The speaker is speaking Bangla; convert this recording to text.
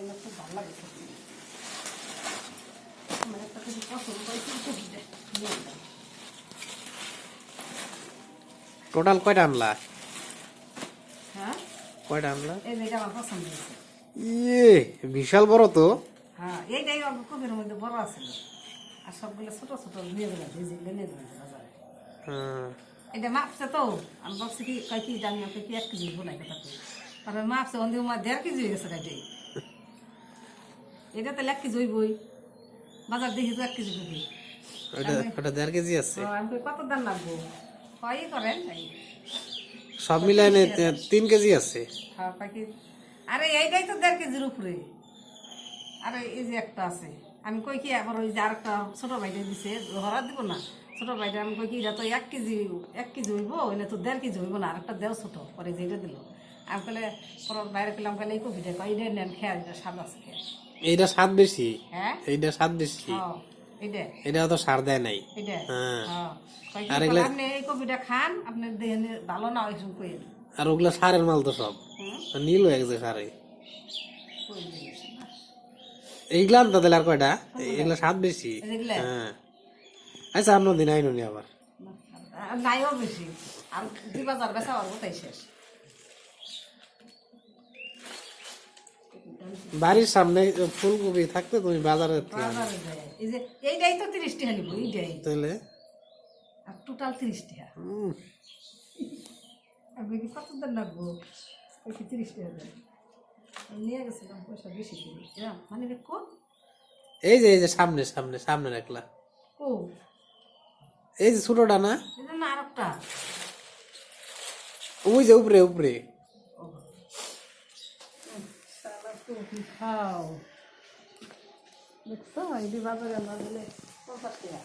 না খুব ভালো লাগে আমার একটা কিছু পছন্দ করে ফুলকপিটা নিয়ে এলাম। টোটাল কয়টা আনলা? হ্যাঁ কয়টা আনলা? এই যে এটা আমার পছন্দ হয়েছে। ইয়ে বিশাল বড় তো। হ্যাঁ এইটাই অল্প কপির মধ্যে বড় আছে আর সবগুলো ছোট ছোট নিয়ে গেলাম যেগুলো নিয়ে গেলাম বাজারে। হ্যাঁ এটা মাপছে তো আমি ভাবছি কি কয় কেজি দামি ওকে কি 1 কেজি বোনাই কথা কই তারপরে মাপছে ওদের মা 1.5 কেজি হয়ে গেছে কাটে এটা তো 1 কেজি হইবই বাজার দেখি তো 1 কেজি কপি ওটা 1.5 কেজি আছে। আমি কই কত দাম লাগবো কয় করেন সব মিলাই 3 কেজি আছে। হ্যাঁ পাখি আরে এইটাই তো 1.5 কেজির উপরে আরে এই যে একটা আছে আমি কই কি আবার ওই যে আরেকটা ছোট ভাইটা দিছে হরা দিব না ছোট ভাইটা আমি কই কি এটা তো 1 কেজি হইব এটা তো 1.5 কেজি হইব না আরেকটা দেও ছোট পরে যেটা দিল আমি কলে পর বাইরে পেলাম কলে এই কপিটা কই এটা নেন খেয়াল এটা স্বাদ আছে এইটা স্বাদ বেশি। হ্যাঁ এইটা স্বাদ বেশি। হ্যাঁ এটা এটা তো সার দেয় নাই। এটা হ্যাঁ হ্যাঁ কই আর কি এগুলা আপনি এই কপিটা খান আপনি দেহেন ভালো না ওইসব কই আর ওগুলা সারের মাল তো সব নীল হয়ে গেছে সারে। কই দিয়েছে না এইগুলা আনতে দিলে আর কয়টা? এগুলা স্বাদ বেশি। এগুলা হ্যাঁ আচ্ছা অন্য দিন আইনুনি আবার। নাইও বেশি আর 2,000 বেচা পারবো তাই শেষ বাড়ির সামনে ফুলকপি থাকতে তুমি বাজারে বাজারে যায় এই যে এইটাই তো 30 টাকা নিব এইটাই তাহলে আর টোটাল 30 টাকা আমি কি কত দাম লাগবো ওই কি 30 টাকা দেয় আমি নিয়ে গেছিলাম পয়সা বেশি দিয়ে মানে কম এই যে সামনে সামনে সামনে রাখলা ও এই যে ছোটটা না এই জন্য আরেকটা ওই যে উপরে উপরে সালা কপি খাও দেখছো এই বাজারে আমরা গেলে 50 টাকা